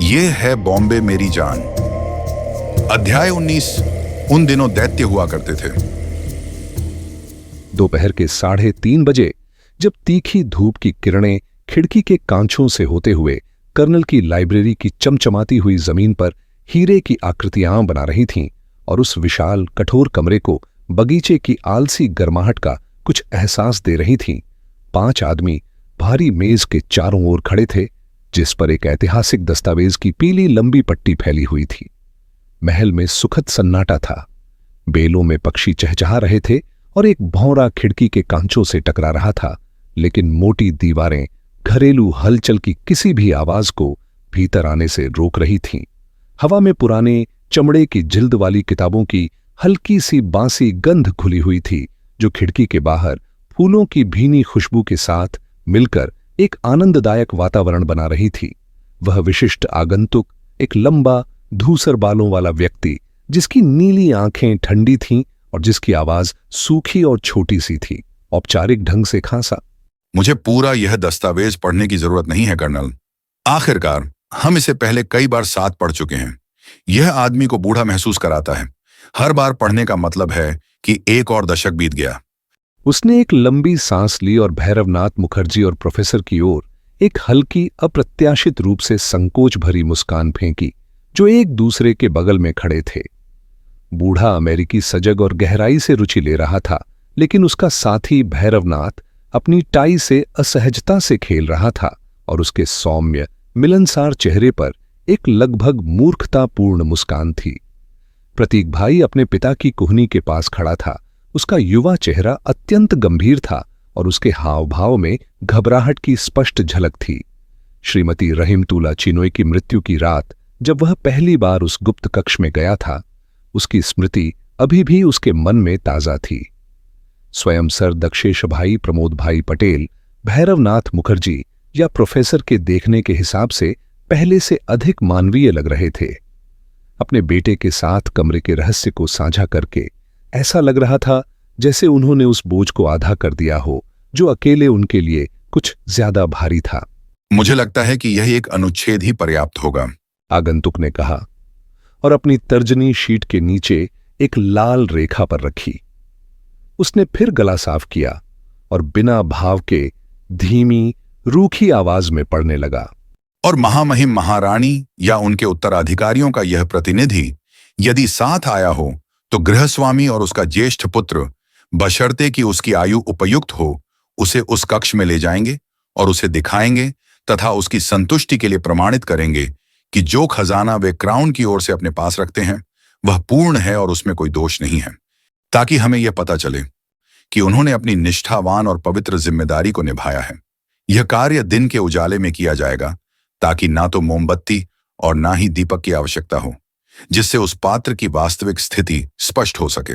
ये है बॉम्बे मेरी जान। अध्याय 19। उन दिनों दैत्य हुआ करते थे। दोपहर के 3:30 जब तीखी धूप की किरणें खिड़की के कांचों से होते हुए कर्नल की लाइब्रेरी की चमचमाती हुई जमीन पर हीरे की आकृतियां बना रही थीं और उस विशाल कठोर कमरे को बगीचे की आलसी गर्माहट का कुछ एहसास दे रही थीं, 5 आदमी भारी मेज के चारों ओर खड़े थे, जिस पर एक ऐतिहासिक दस्तावेज की पीली लंबी पट्टी फैली हुई थी। महल में सुखद सन्नाटा था। बेलों में पक्षी चहचहा रहे थे और एक भौंरा खिड़की के कांचों से टकरा रहा था, लेकिन मोटी दीवारें घरेलू हलचल की किसी भी आवाज को भीतर आने से रोक रही थीं। हवा में पुराने चमड़े की जिल्द वाली किताबों की हल्की सी बांसी गंध घुली हुई थी, जो खिड़की के बाहर फूलों की भीनी खुशबू के साथ मिलकर एक आनंददायक वातावरण बना रही थी। वह विशिष्ट आगंतुक एक लंबा धूसर बालों वाला व्यक्ति, जिसकी नीली आंखें ठंडी थीं और जिसकी आवाज सूखी और छोटी सी थी, औपचारिक ढंग से खांसा। मुझे पूरा यह दस्तावेज पढ़ने की जरूरत नहीं है कर्नल। आखिरकार हम इसे पहले कई बार साथ पढ़ चुके हैं। यह आदमी को बूढ़ा महसूस कराता है। हर बार पढ़ने का मतलब है कि एक और दशक बीत गया। उसने एक लंबी सांस ली और भैरवनाथ मुखर्जी और प्रोफेसर की ओर एक हल्की अप्रत्याशित रूप से संकोच भरी मुस्कान फेंकी, जो एक दूसरे के बगल में खड़े थे। बूढ़ा अमेरिकी सजग और गहराई से रुचि ले रहा था, लेकिन उसका साथी भैरवनाथ अपनी टाई से असहजता से खेल रहा था और उसके सौम्य मिलनसार चेहरे पर एक लगभग मूर्खतापूर्ण मुस्कान थी। प्रतीक भाई अपने पिता की कुहनी के पास खड़ा था। उसका युवा चेहरा अत्यंत गंभीर था और उसके हाव भाव में घबराहट की स्पष्ट झलक थी। श्रीमती रहीमतुल्ला चिनॉय की मृत्यु की रात जब वह पहली बार उस गुप्त कक्ष में गया था, उसकी स्मृति अभी भी उसके मन में ताजा थी। स्वयं सर दक्षेश भाई प्रमोद भाई पटेल भैरवनाथ मुखर्जी या प्रोफेसर के देखने के हिसाब से पहले से अधिक मानवीय लग रहे थे। अपने बेटे के साथ कमरे के रहस्य को साझा करके ऐसा लग रहा था जैसे उन्होंने उस बोझ को आधा कर दिया हो, जो अकेले उनके लिए कुछ ज्यादा भारी था। मुझे लगता है कि यह एक अनुच्छेद ही पर्याप्त होगा, आगंतुक ने कहा और अपनी तर्जनी शीट के नीचे एक लाल रेखा पर रखी। उसने फिर गला साफ किया और बिना भाव के धीमी रूखी आवाज में पढ़ने लगा। और महामहिम महारानी या उनके उत्तराधिकारियों का यह प्रतिनिधि यदि साथ आया हो तो गृहस्वामी और उसका ज्येष्ठ पुत्र, बशर्ते कि उसकी आयु उपयुक्त हो, उसे उस कक्ष में ले जाएंगे और उसे दिखाएंगे तथा उसकी संतुष्टि के लिए प्रमाणित करेंगे कि जो खजाना वे क्राउन की ओर से अपने पास रखते हैं वह पूर्ण है और उसमें कोई दोष नहीं है, ताकि हमें यह पता चले कि उन्होंने अपनी निष्ठावान और पवित्र जिम्मेदारी को निभाया है। यह कार्य दिन के उजाले में किया जाएगा, ताकि ना तो मोमबत्ती और ना ही दीपक की आवश्यकता हो, जिससे उस पात्र की वास्तविक स्थिति स्पष्ट हो सके।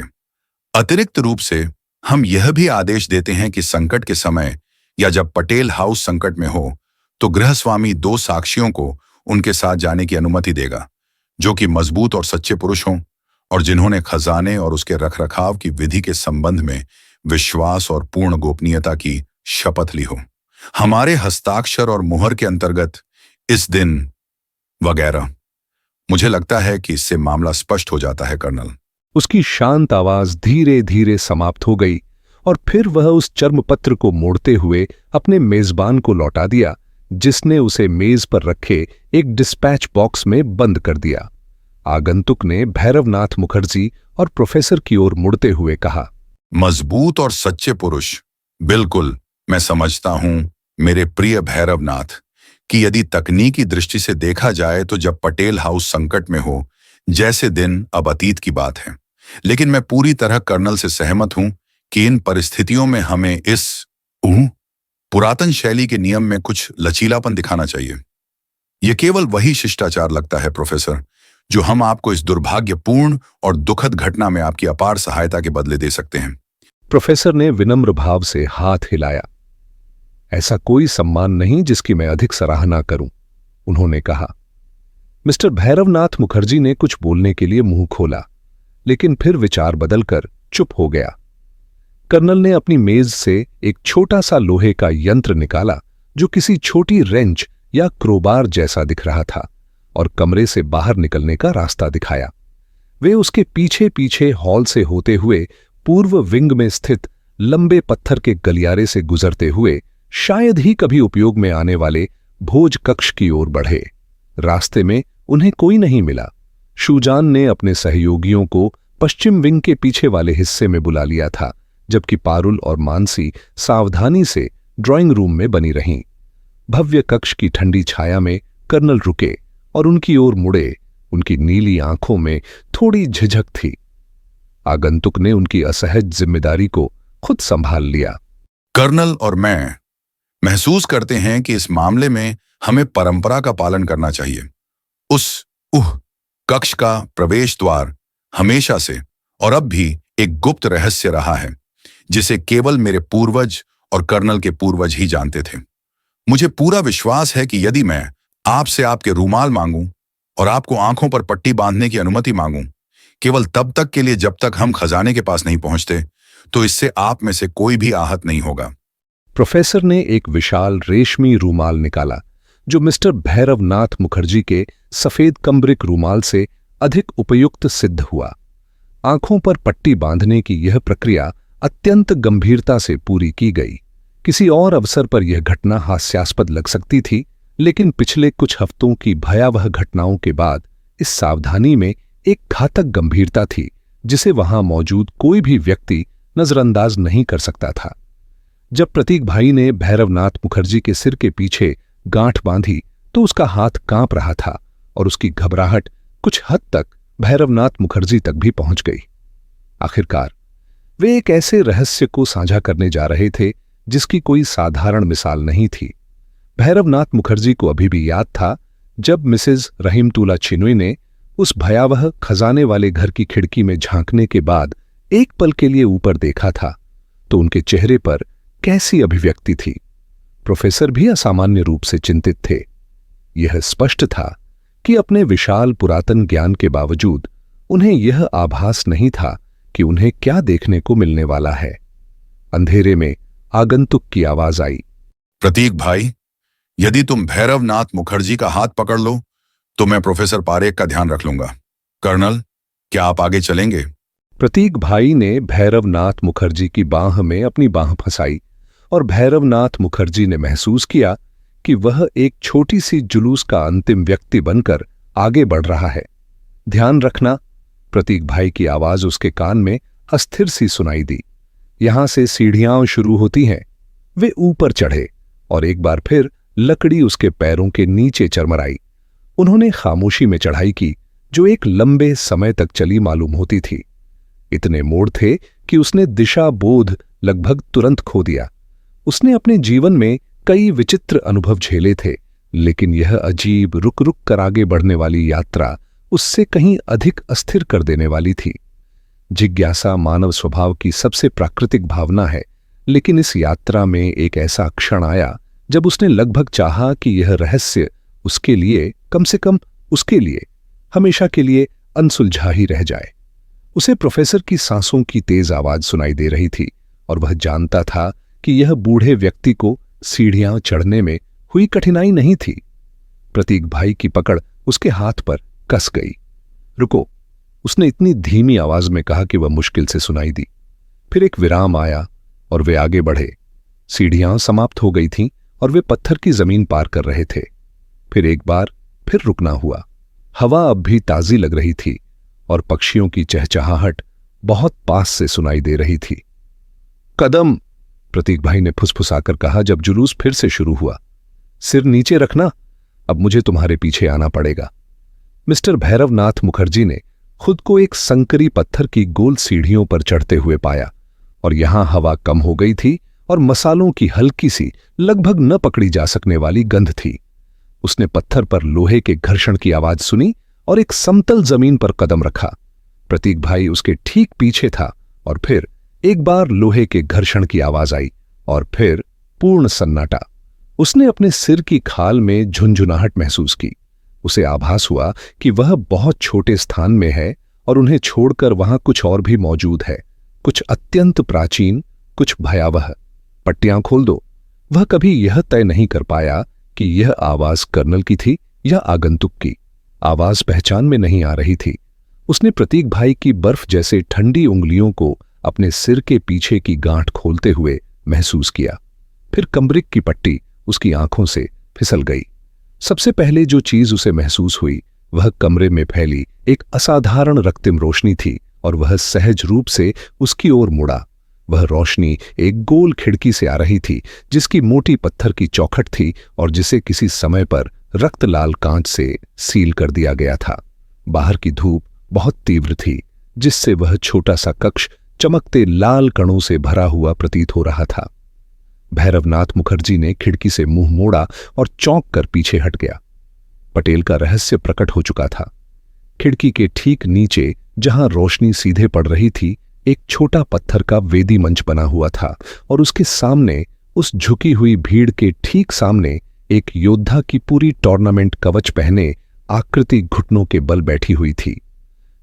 अतिरिक्त रूप से हम यह भी आदेश देते हैं कि संकट के समय या जब पटेल हाउस संकट में हो तो गृहस्वामी 2 साक्षियों को उनके साथ जाने की अनुमति देगा, जो कि मजबूत और सच्चे पुरुष हों और जिन्होंने खजाने और उसके रखरखाव की विधि के संबंध में विश्वास और पूर्ण गोपनीयता की शपथ ली हो। हमारे हस्ताक्षर और मुहर के अंतर्गत इस दिन वगैरह। मुझे लगता है कि इससे मामला स्पष्ट हो जाता है कर्नल। उसकी शांत आवाज धीरे धीरे समाप्त हो गई और फिर वह उस चर्मपत्र को मोड़ते हुए अपने मेजबान को लौटा दिया, जिसने उसे मेज पर रखे एक डिस्पैच बॉक्स में बंद कर दिया। आगंतुक ने भैरवनाथ मुखर्जी और प्रोफेसर की ओर मुड़ते हुए कहा, मजबूत और सच्चे पुरुष। बिल्कुल, मैं समझता हूं मेरे प्रिय भैरवनाथ कि यदि तकनीकी दृष्टि से देखा जाए तो जब पटेल हाउस संकट में हो जैसे दिन अब अतीत की बात है, लेकिन मैं पूरी तरह कर्नल से सहमत हूं कि इन परिस्थितियों में हमें इस पुरातन शैली के नियम में कुछ लचीलापन दिखाना चाहिए। यह केवल वही शिष्टाचार लगता है प्रोफेसर, जो हम आपको इस दुर्भाग्यपूर्ण और दुखद घटना में आपकी अपार सहायता के बदले दे सकते हैं। प्रोफेसर ने विनम्र भाव से हाथ हिलाया। ऐसा कोई सम्मान नहीं जिसकी मैं अधिक सराहना करूं, उन्होंने कहा। मिस्टर भैरवनाथ मुखर्जी ने कुछ बोलने के लिए मुंह खोला, लेकिन फिर विचार बदलकर चुप हो गया। कर्नल ने अपनी मेज से एक छोटा सा लोहे का यंत्र निकाला, जो किसी छोटी रेंच या क्रोबार जैसा दिख रहा था, और कमरे से बाहर निकलने का रास्ता दिखाया। वे उसके पीछे पीछे हॉल से होते हुए पूर्व विंग में स्थित लंबे पत्थर के गलियारे से गुजरते हुए शायद ही कभी उपयोग में आने वाले भोज कक्ष की ओर बढ़े। रास्ते में उन्हें कोई नहीं मिला। शूजान ने अपने सहयोगियों को पश्चिम विंग के पीछे वाले हिस्से में बुला लिया था, जबकि पारुल और मानसी सावधानी से ड्राइंग रूम में बनी रहीं। भव्य कक्ष की ठंडी छाया में कर्नल रुके और उनकी ओर मुड़े। उनकी नीली आंखों में थोड़ी झिझक थी। आगंतुक ने उनकी असहज जिम्मेदारी को खुद संभाल लिया। कर्नल और मैं महसूस करते हैं कि इस मामले में हमें परंपरा का पालन करना चाहिए। उस कक्ष का प्रवेश द्वार हमेशा से और अब भी एक गुप्त रहस्य रहा है, जिसे केवल मेरे पूर्वज और कर्नल के पूर्वज ही जानते थे। मुझे पूरा विश्वास है कि यदि मैं आपसे आपके रूमाल मांगूं और आपको आंखों पर पट्टी बांधने की अनुमति मांगूं, केवल तब तक के लिए जब तक हम खजाने के पास नहीं पहुंचते, तो इससे आप में से कोई भी आहत नहीं होगा। प्रोफेसर ने एक विशाल रेशमी रूमाल निकाला, जो मिस्टर भैरवनाथ मुखर्जी के सफेद कम्बरिक रूमाल से अधिक उपयुक्त सिद्ध हुआ। आंखों पर पट्टी बांधने की यह प्रक्रिया अत्यंत गंभीरता से पूरी की गई। किसी और अवसर पर यह घटना हास्यास्पद लग सकती थी, लेकिन पिछले कुछ हफ्तों की भयावह घटनाओं के बाद इस सावधानी में एक घातक गंभीरता थी, जिसे वहां मौजूद कोई भी व्यक्ति नजरअंदाज नहीं कर सकता था। जब प्रतीक भाई ने भैरवनाथ मुखर्जी के सिर के पीछे गांठ बांधी, तो उसका हाथ कांप रहा था और उसकी घबराहट कुछ हद तक भैरवनाथ मुखर्जी तक भी पहुंच गई। आखिरकार वे एक ऐसे रहस्य को साझा करने जा रहे थे जिसकी कोई साधारण मिसाल नहीं थी। भैरवनाथ मुखर्जी को अभी भी याद था जब मिसेज रहीमतुल्ला चिनोई ने उस भयावह खजाने वाले घर की खिड़की में झांकने के बाद एक पल के लिए ऊपर देखा था, तो उनके चेहरे पर कैसी अभिव्यक्ति थी। प्रोफेसर भी असामान्य रूप से चिंतित थे। यह स्पष्ट था कि अपने विशाल पुरातन ज्ञान के बावजूद उन्हें यह आभास नहीं था कि उन्हें क्या देखने को मिलने वाला है। अंधेरे में आगंतुक की आवाज आई, प्रतीक भाई, यदि तुम भैरवनाथ मुखर्जी का हाथ पकड़ लो तो मैं प्रोफेसर पारेख का ध्यान रख लूंगा। कर्नल, क्या आप आगे चलेंगे? प्रतीक भाई ने भैरवनाथ मुखर्जी की बांह में अपनी बांह फंसाई और भैरवनाथ मुखर्जी ने महसूस किया कि वह एक छोटी सी जुलूस का अंतिम व्यक्ति बनकर आगे बढ़ रहा है। ध्यान रखना, प्रतीक भाई की आवाज उसके कान में अस्थिर सी सुनाई दी। यहां से सीढ़ियां शुरू होती हैं। वे ऊपर चढ़े और एक बार फिर लकड़ी उसके पैरों के नीचे चरमराई। उन्होंने खामोशी में चढ़ाई की, जो एक लंबे समय तक चली मालूम होती थी। इतने मोड़ थे कि उसने दिशा बोध लगभग तुरंत खो दिया। उसने अपने जीवन में कई विचित्र अनुभव झेले थे, लेकिन यह अजीब रुक रुक कर आगे बढ़ने वाली यात्रा उससे कहीं अधिक अस्थिर कर देने वाली थी। जिज्ञासा मानव स्वभाव की सबसे प्राकृतिक भावना है, लेकिन इस यात्रा में एक ऐसा क्षण आया जब उसने लगभग चाहा कि यह रहस्य उसके लिए, कम से कम उसके लिए, हमेशा के लिए अनसुलझा ही रह जाए। उसे प्रोफेसर की सांसों की तेज आवाज सुनाई दे रही थी और वह जानता था कि यह बूढ़े व्यक्ति को सीढ़ियां चढ़ने में हुई कठिनाई नहीं थी। प्रतीक भाई की पकड़ उसके हाथ पर कस गई। रुको, उसने इतनी धीमी आवाज में कहा कि वह मुश्किल से सुनाई दी। फिर एक विराम आया और वे आगे बढ़े। सीढ़ियां समाप्त हो गई थीं और वे पत्थर की जमीन पार कर रहे थे। फिर एक बार फिर रुकना हुआ। हवा अब भी ताजी लग रही थी और पक्षियों की चहचहाहट बहुत पास से सुनाई दे रही थी। कदम, प्रतीक भाई ने फुसफुसाकर कहा जब जुलूस फिर से शुरू हुआ। सिर नीचे रखना, अब मुझे तुम्हारे पीछे आना पड़ेगा। मिस्टर भैरवनाथ मुखर्जी ने खुद को एक संकरी पत्थर की गोल सीढ़ियों पर चढ़ते हुए पाया और यहां हवा कम हो गई थी और मसालों की हल्की सी, लगभग न पकड़ी जा सकने वाली गंध थी। उसने पत्थर पर लोहे के घर्षण की आवाज सुनी और एक समतल जमीन पर कदम रखा। प्रतीक भाई उसके ठीक पीछे था और फिर एक बार लोहे के घर्षण की आवाज आई और फिर पूर्ण सन्नाटा। उसने अपने सिर की खाल में झुंझुनाहट महसूस की। उसे आभास हुआ कि वह बहुत छोटे स्थान में है और उन्हें छोड़कर वहां कुछ और भी मौजूद है, कुछ अत्यंत प्राचीन, कुछ भयावह। पट्टियां खोल दो। वह कभी यह तय नहीं कर पाया कि यह आवाज कर्नल की थी या आगंतुक की, आवाज पहचान में नहीं आ रही थी। उसने प्रतीक भाई की बर्फ जैसे ठंडी उंगलियों को अपने सिर के पीछे की गांठ खोलते हुए महसूस किया। फिर कमरिक की पट्टी उसकी आंखों से फिसल गई। सबसे पहले जो चीज उसे महसूस हुई वह कमरे में फैली एक असाधारण रक्तिम रोशनी थी और वह सहज रूप से उसकी ओर मुड़ा। वह रोशनी एक गोल खिड़की से आ रही थी जिसकी मोटी पत्थर की चौखट थी और जिसे किसी समय पर रक्त लाल कांच से सील कर दिया गया था। बाहर की धूप बहुत तीव्र थी जिससे वह छोटा सा कक्ष चमकते लाल कणों से भरा हुआ प्रतीत हो रहा था। भैरवनाथ मुखर्जी ने खिड़की से मुंह मोड़ा और चौंक कर पीछे हट गया। पटेल का रहस्य प्रकट हो चुका था। खिड़की के ठीक नीचे जहां रोशनी सीधे पड़ रही थी, एक छोटा पत्थर का वेदी मंच बना हुआ था और उसके सामने, उस झुकी हुई भीड़ के ठीक सामने, एक योद्धा की पूरी टूर्नामेंट कवच पहने आकृति घुटनों के बल बैठी हुई थी।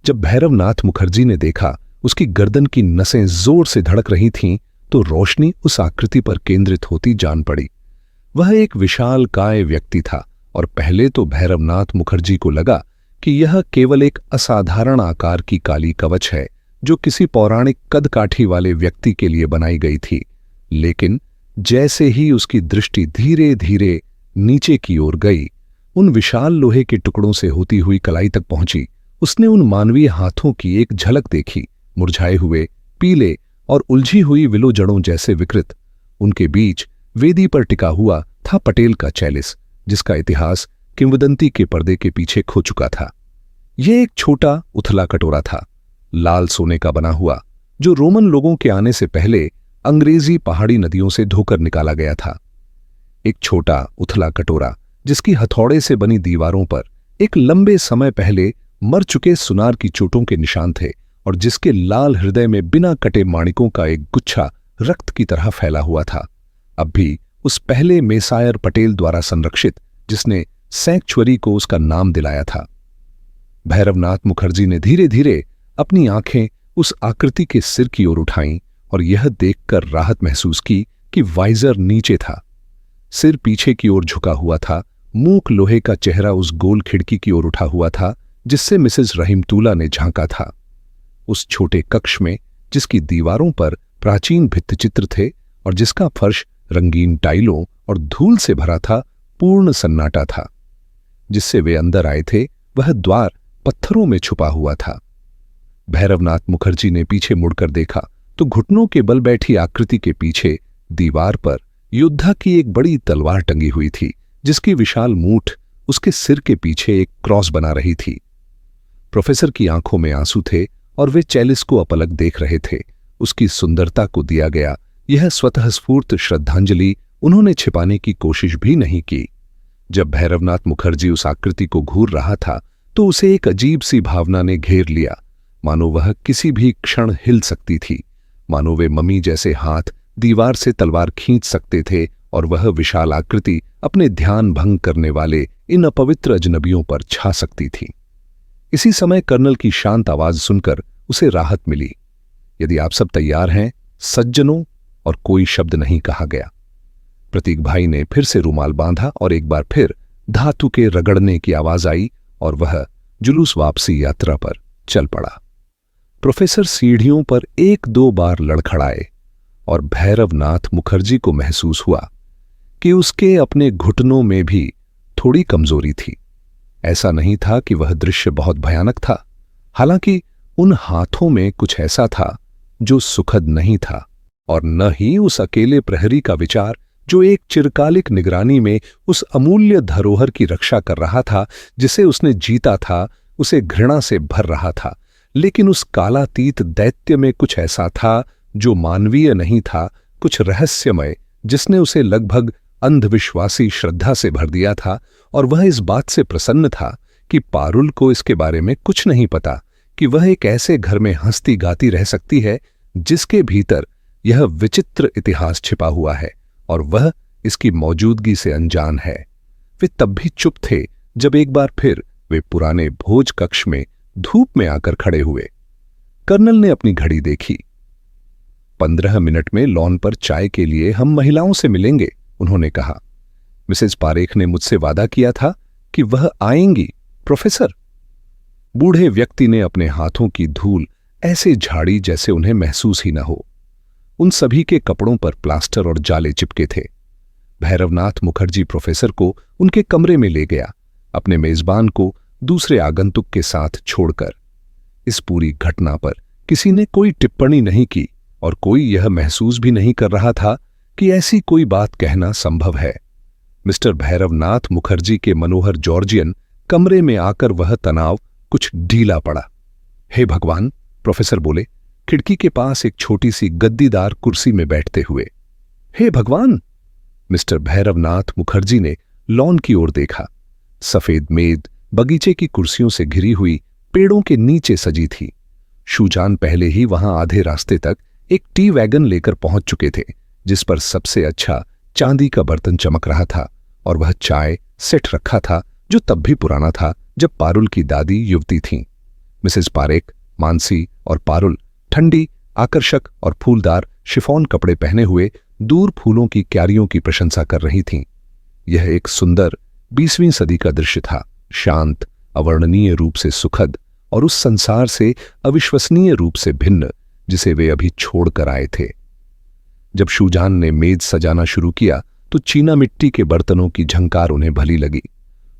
जब भैरवनाथ मुखर्जी ने देखा उसकी गर्दन की नसें जोर से धड़क रही थीं, तो रोशनी उस आकृति पर केंद्रित होती जान पड़ी। वह एक विशाल काय व्यक्ति था और पहले तो भैरवनाथ मुखर्जी को लगा कि यह केवल एक असाधारण आकार की काली कवच है जो किसी पौराणिक कदकाठी वाले व्यक्ति के लिए बनाई गई थी। लेकिन जैसे ही उसकी दृष्टि धीरे धीरे नीचे की ओर गई, उन विशाल लोहे के टुकड़ों से होती हुई कलाई तक पहुंची, उसने उन मानवीय हाथों की एक झलक देखी, मुरझाए हुए, पीले और उलझी हुई विलो जड़ों जैसे विकृत। उनके बीच वेदी पर टिका हुआ था पटेल का चैलिस, जिसका इतिहास किंवदंती के पर्दे के पीछे खो चुका था। यह एक छोटा उथला कटोरा था, लाल सोने का बना हुआ, जो रोमन लोगों के आने से पहले अंग्रेजी पहाड़ी नदियों से धोकर निकाला गया था। एक छोटा उथला कटोरा जिसकी हथौड़े से बनी दीवारों पर एक लंबे समय पहले मर चुके सुनार की चोटों के निशान थे और जिसके लाल हृदय में बिना कटे माणिकों का एक गुच्छा रक्त की तरह फैला हुआ था। अब भी उस पहले मेसायर पटेल द्वारा संरक्षित, जिसने सैंक्चुअरी को उसका नाम दिलाया था। भैरवनाथ मुखर्जी ने धीरे धीरे अपनी आंखें उस आकृति के सिर की ओर उठाईं और यह देखकर राहत महसूस की कि वाइजर नीचे था। सिर पीछे की ओर झुका हुआ था, मूक लोहे का चेहरा उस गोल खिड़की की ओर उठा हुआ था जिससे मिसेज रहीमतुल्ला ने झांका था। उस छोटे कक्ष में, जिसकी दीवारों पर प्राचीन भित्तिचित्र थे और जिसका फर्श रंगीन टाइलों और धूल से भरा था, पूर्ण सन्नाटा था। जिससे वे अंदर आए थे वह द्वार पत्थरों में छुपा हुआ था। भैरवनाथ मुखर्जी ने पीछे मुड़कर देखा तो घुटनों के बल बैठी आकृति के पीछे दीवार पर योद्धा की एक बड़ी तलवार टंगी हुई थी, जिसकी विशाल मूठ उसके सिर के पीछे एक क्रॉस बना रही थी। प्रोफेसर की आंखों में आंसू थे और वे चैलिस को अपलक देख रहे थे। उसकी सुंदरता को दिया गया यह स्वतः स्फूर्त श्रद्धांजलि उन्होंने छिपाने की कोशिश भी नहीं की। जब भैरवनाथ मुखर्जी उस आकृति को घूर रहा था तो उसे एक अजीब सी भावना ने घेर लिया, मानो वह किसी भी क्षण हिल सकती थी, मानो वे मम्मी जैसे हाथ दीवार से तलवार खींच सकते थे और वह विशाल आकृति अपने ध्यान भंग करने वाले इन अपवित्र अजनबियों पर छा सकती थी। इसी समय कर्नल की शांत आवाज सुनकर उसे राहत मिली। यदि आप सब तैयार हैं सज्जनों, और कोई शब्द नहीं कहा गया। प्रतीक भाई ने फिर से रुमाल बांधा और एक बार फिर धातु के रगड़ने की आवाज आई और वह जुलूस वापसी यात्रा पर चल पड़ा। प्रोफेसर सीढ़ियों पर एक दो बार लड़खड़ाए और भैरवनाथ मुखर्जी को महसूस हुआ कि उसके अपने घुटनों में भी थोड़ी कमजोरी थी। ऐसा नहीं था कि वह दृश्य बहुत भयानक था, हालांकि उन हाथों में कुछ ऐसा था जो सुखद नहीं था, और न ही उस अकेले प्रहरी का विचार जो एक चिरकालिक निगरानी में उस अमूल्य धरोहर की रक्षा कर रहा था जिसे उसने जीता था, उसे घृणा से भर रहा था। लेकिन उस कालातीत दैत्य में कुछ ऐसा था जो मानवीय नहीं था, कुछ रहस्यमय, जिसने उसे लगभग अंधविश्वासी श्रद्धा से भर दिया था। और वह इस बात से प्रसन्न था कि पारुल को इसके बारे में कुछ नहीं पता कि वह एक ऐसे घर में हंसती गाती रह सकती है जिसके भीतर यह विचित्र इतिहास छिपा हुआ है और वह इसकी मौजूदगी से अनजान है। वे तब भी चुप थे जब एक बार फिर वे पुराने भोज कक्ष में धूप में आकर खड़े हुए। कर्नल ने अपनी घड़ी देखी। 15 मिनट में लॉन पर चाय के लिए हम महिलाओं से मिलेंगे, उन्होंने कहा। मिसेज पारेख ने मुझसे वादा किया था कि वह आएंगी प्रोफेसर, बूढ़े व्यक्ति ने अपने हाथों की धूल ऐसे झाड़ी जैसे उन्हें महसूस ही न हो। उन सभी के कपड़ों पर प्लास्टर और जाले चिपके थे। भैरवनाथ मुखर्जी प्रोफेसर को उनके कमरे में ले गया, अपने मेजबान को दूसरे आगंतुक के साथ छोड़कर। इस पूरी घटना पर किसी ने कोई टिप्पणी नहीं की और कोई यह महसूस भी नहीं कर रहा था कि ऐसी कोई बात कहना संभव है। मिस्टर भैरवनाथ मुखर्जी के मनोहर जॉर्जियन कमरे में आकर वह तनाव कुछ ढीला पड़ा। हे भगवान, प्रोफेसर बोले, खिड़की के पास एक छोटी सी गद्दीदार कुर्सी में बैठते हुए। हे भगवान! मिस्टर भैरवनाथ मुखर्जी ने लॉन की ओर देखा। सफेद मेज बगीचे की कुर्सियों से घिरी हुई पेड़ों के नीचे सजी थी। शूजान पहले ही वहां आधे रास्ते तक एक टी वैगन लेकर पहुंच चुके थे, जिस पर सबसे अच्छा चांदी का बर्तन चमक रहा था, और वह चाय सेट रखा था जो तब भी पुराना था जब पारुल की दादी युवती थीं। मिसेस पारेख, मानसी और पारुल ठंडी, आकर्षक और फूलदार शिफॉन कपड़े पहने हुए दूर फूलों की क्यारियों की प्रशंसा कर रही थीं। यह एक सुंदर 20वीं सदी का दृश्य था, शांत, अवर्णनीय रूप से सुखद और उस संसार से अविश्वसनीय रूप से भिन्न जिसे वे अभी छोड़कर आए थे। जब शूजान ने मेज सजाना शुरू किया तो चीना मिट्टी के बर्तनों की झंकार उन्हें भली लगी।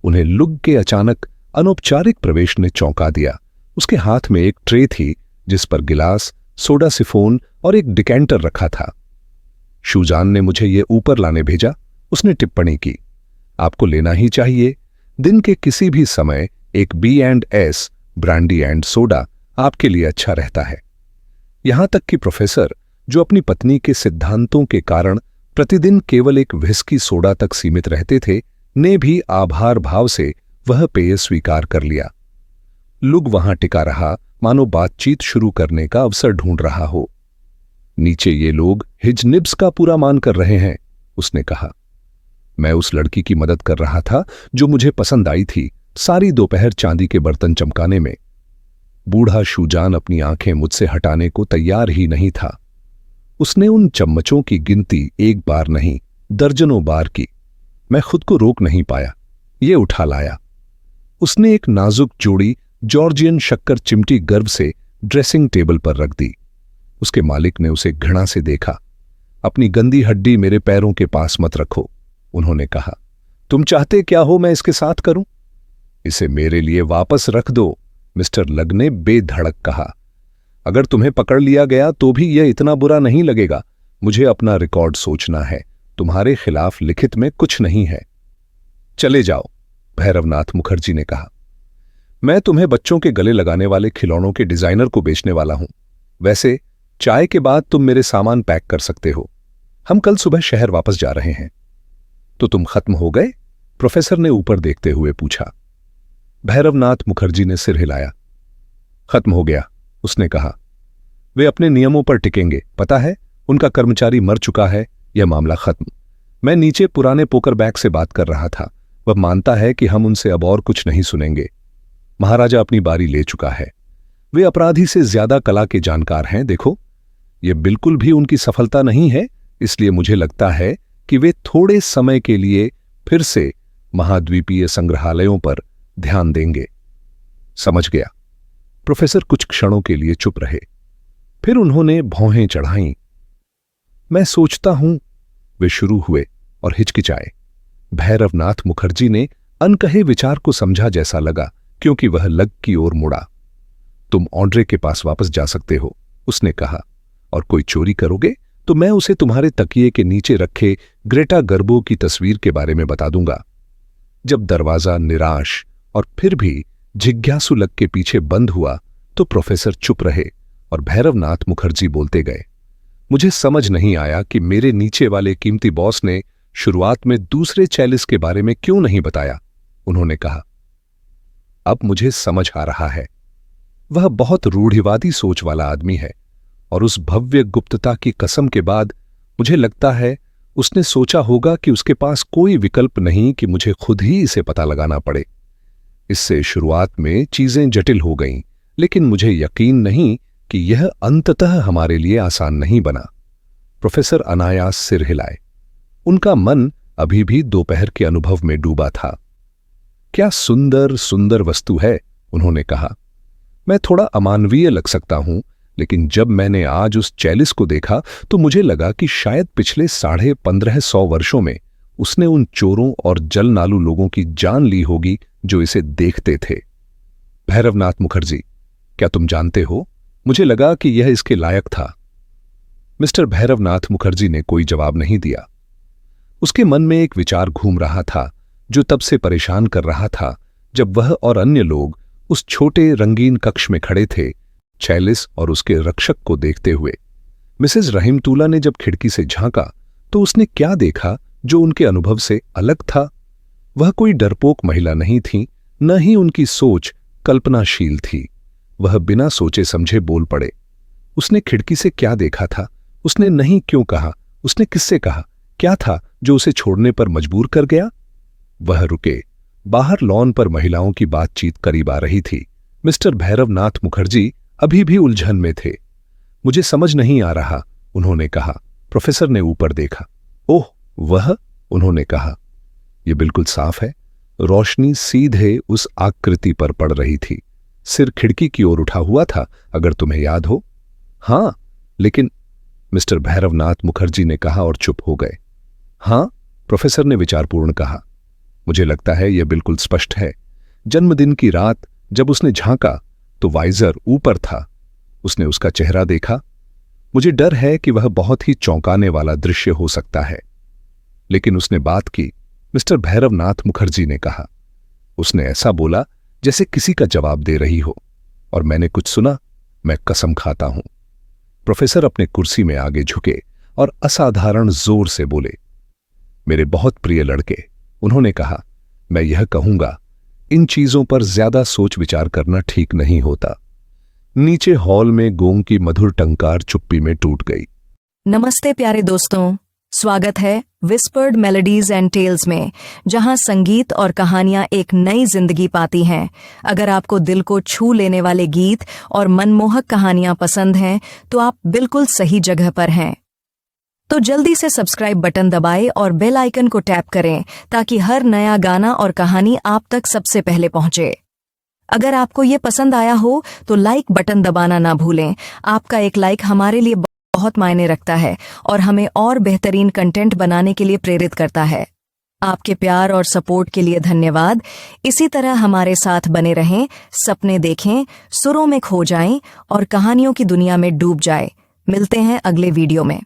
उन्हें लुग के अचानक अनौपचारिक प्रवेश ने चौंका दिया। उसके हाथ में एक ट्रे थी जिस पर गिलास, सोडा सिफोन और एक डिकेंटर रखा था। शूजान ने मुझे ये ऊपर लाने भेजा, उसने टिप्पणी की। आपको लेना ही चाहिए। दिन के किसी भी समय एक B&S ब्रांडी एंड सोडा आपके लिए अच्छा रहता है। यहां तक कि प्रोफेसर, जो अपनी पत्नी के सिद्धांतों के कारण प्रतिदिन केवल एक व्हिस्की सोडा तक सीमित रहते थे, ने भी आभार भाव से वह पेय स्वीकार कर लिया। लुग वहां टिका रहा, मानो बातचीत शुरू करने का अवसर ढूंढ रहा हो। नीचे ये लोग हिजनिब्स का पूरा मान कर रहे हैं, उसने कहा। मैं उस लड़की की मदद कर रहा था जो मुझे पसंद आई थी, सारी दोपहर चांदी के बर्तन चमकाने में। बूढ़ा शूजान अपनी आंखें मुझसे हटाने को तैयार ही नहीं था। उसने उन चम्मचों की गिनती एक बार नहीं, दर्जनों बार की। मैं खुद को रोक नहीं पाया, ये उठा लाया। उसने एक नाजुक जोड़ी जॉर्जियन शक्कर चिमटी गर्व से ड्रेसिंग टेबल पर रख दी। उसके मालिक ने उसे घृणा से देखा। अपनी गंदी हड्डी मेरे पैरों के पास मत रखो, उन्होंने कहा। तुम चाहते क्या हो मैं इसके साथ करूं? इसे मेरे लिए वापस रख दो, मिस्टर लग ने बेधड़क कहा। अगर तुम्हें पकड़ लिया गया तो भी यह इतना बुरा नहीं लगेगा। मुझे अपना रिकॉर्ड सोचना है, तुम्हारे खिलाफ लिखित में कुछ नहीं है। चले जाओ, भैरवनाथ मुखर्जी ने कहा। मैं तुम्हें बच्चों के गले लगाने वाले खिलौनों के डिजाइनर को बेचने वाला हूं। वैसे चाय के बाद तुम मेरे सामान पैक कर सकते हो। हम कल सुबह शहर वापस जा रहे हैं। तो तुम खत्म हो गए? प्रोफेसर ने ऊपर देखते हुए पूछा। भैरवनाथ मुखर्जी ने सिर हिलाया। खत्म हो गया, उसने कहा। वे अपने नियमों पर टिकेंगे, पता है, उनका कर्मचारी मर चुका है, यह मामला खत्म। मैं नीचे पुराने पोकर बैग से बात कर रहा था, वह मानता है कि हम उनसे अब और कुछ नहीं सुनेंगे। महाराजा अपनी बारी ले चुका है। वे अपराधी से ज्यादा कला के जानकार हैं। देखो, यह बिल्कुल भी उनकी सफलता नहीं है, इसलिए मुझे लगता है कि वे थोड़े समय के लिए फिर से महाद्वीपीय संग्रहालयों पर ध्यान देंगे। समझ गया। प्रोफेसर कुछ क्षणों के लिए चुप रहे, फिर उन्होंने भौहें चढ़ाईं। मैं सोचता हूं, वे शुरू हुए और हिचकिचाए। भैरवनाथ मुखर्जी ने अनकहे विचार को समझा जैसा लगा, क्योंकि वह लग की ओर मुड़ा। तुम ऑड्रे के पास वापस जा सकते हो, उसने कहा, और कोई चोरी करोगे तो मैं उसे तुम्हारे तकिए के नीचे रखे ग्रेटा गर्बो की तस्वीर के बारे में बता दूंगा। जब दरवाजा निराश और फिर भी जिज्ञासु लग के पीछे बंद हुआ तो प्रोफेसर चुप रहे और भैरवनाथ मुखर्जी बोलते गए। मुझे समझ नहीं आया कि मेरे नीचे वाले कीमती बॉस ने शुरुआत में दूसरे चैलिस के बारे में क्यों नहीं बताया, उन्होंने कहा। अब मुझे समझ आ रहा है। वह बहुत रूढ़िवादी सोच वाला आदमी है और उस भव्य गुप्तता की कसम के बाद मुझे लगता है उसने सोचा होगा कि उसके पास कोई विकल्प नहीं कि मुझे खुद ही इसे पता लगाना पड़े। इससे शुरुआत में चीजें जटिल हो गईं, लेकिन मुझे यकीन नहीं कि यह अंततः हमारे लिए आसान नहीं बना। प्रोफेसर अनायास सिर हिलाए। उनका मन अभी भी दोपहर के अनुभव में डूबा था। क्या सुंदर सुंदर वस्तु है, उन्होंने कहा। मैं थोड़ा अमानवीय लग सकता हूं, लेकिन जब मैंने आज उस चैलिस को देखा तो मुझे लगा कि शायद पिछले 1550 वर्षों में उसने उन चोरों और जलनालू लोगों की जान ली होगी जो इसे देखते थे। भैरवनाथ मुखर्जी, क्या तुम जानते हो, मुझे लगा कि यह इसके लायक था। मिस्टर भैरवनाथ मुखर्जी ने कोई जवाब नहीं दिया। उसके मन में एक विचार घूम रहा था जो तब से परेशान कर रहा था जब वह और अन्य लोग उस छोटे रंगीन कक्ष में खड़े थे, चैलिस और उसके रक्षक को देखते हुए। मिसेज रहीमतुल्ला ने जब खिड़की से झांका तो उसने क्या देखा जो उनके अनुभव से अलग था। वह कोई डरपोक महिला नहीं थी, न ही उनकी सोच कल्पनाशील थी। वह बिना सोचे समझे बोल पड़े। उसने खिड़की से क्या देखा था? उसने नहीं क्यों कहा? उसने किससे कहा? क्या था जो उसे छोड़ने पर मजबूर कर गया? वह रुके। बाहर लॉन पर महिलाओं की बातचीत करीब आ रही थी। मिस्टर भैरवनाथ मुखर्जी अभी भी उलझन में थे। मुझे समझ नहीं आ रहा, उन्होंने कहा। प्रोफेसर ने ऊपर देखा। ओह, वह, उन्होंने कहा। यह बिल्कुल साफ है। रोशनी सीधे उस आकृति पर पड़ रही थी। सिर खिड़की की ओर उठा हुआ था, अगर तुम्हें याद हो। हां, लेकिन मिस्टर भैरवनाथ मुखर्जी ने कहा और चुप हो गए। हां, प्रोफेसर ने विचारपूर्ण कहा। मुझे लगता है यह बिल्कुल स्पष्ट है। जन्मदिन की रात जब उसने झांका तो वाइजर ऊपर था। उसने उसका चेहरा देखा। मुझे डर है कि वह बहुत ही चौंकाने वाला दृश्य हो सकता है। लेकिन उसने बात की, मिस्टर भैरवनाथ मुखर्जी ने कहा। उसने ऐसा बोला जैसे किसी का जवाब दे रही हो। और मैंने कुछ सुना, मैं कसम खाता हूं। प्रोफेसर अपने कुर्सी में आगे झुके और असाधारण जोर से बोले। मेरे बहुत प्रिय लड़के, उन्होंने कहा, मैं यह कहूंगा, इन चीजों पर ज्यादा सोच विचार करना ठीक नहीं होता। नीचे हॉल में गोंग की मधुर टंकार चुप्पी में टूट गई। नमस्ते प्यारे दोस्तों, स्वागत है विस्पर्ड मेलोडीज एंड टेल्स में, जहां संगीत और कहानियां एक नई जिंदगी पाती हैं। अगर आपको दिल को छू लेने वाले गीत और मनमोहक कहानियां पसंद हैं तो आप बिल्कुल सही जगह पर हैं। तो जल्दी से सब्सक्राइब बटन दबाएं और बेल आइकन को टैप करें ताकि हर नया गाना और कहानी आप तक सबसे पहले पहुंचे। अगर आपको ये पसंद आया हो तो लाइक बटन दबाना ना भूलें। आपका एक लाइक हमारे लिए बहुत मायने रखता है और हमें और बेहतरीन कंटेंट बनाने के लिए प्रेरित करता है। आपके प्यार और सपोर्ट के लिए धन्यवाद। इसी तरह हमारे साथ बने रहें, सपने देखें, सुरों में खो जाएं और कहानियों की दुनिया में डूब जाएं। मिलते हैं अगले वीडियो में।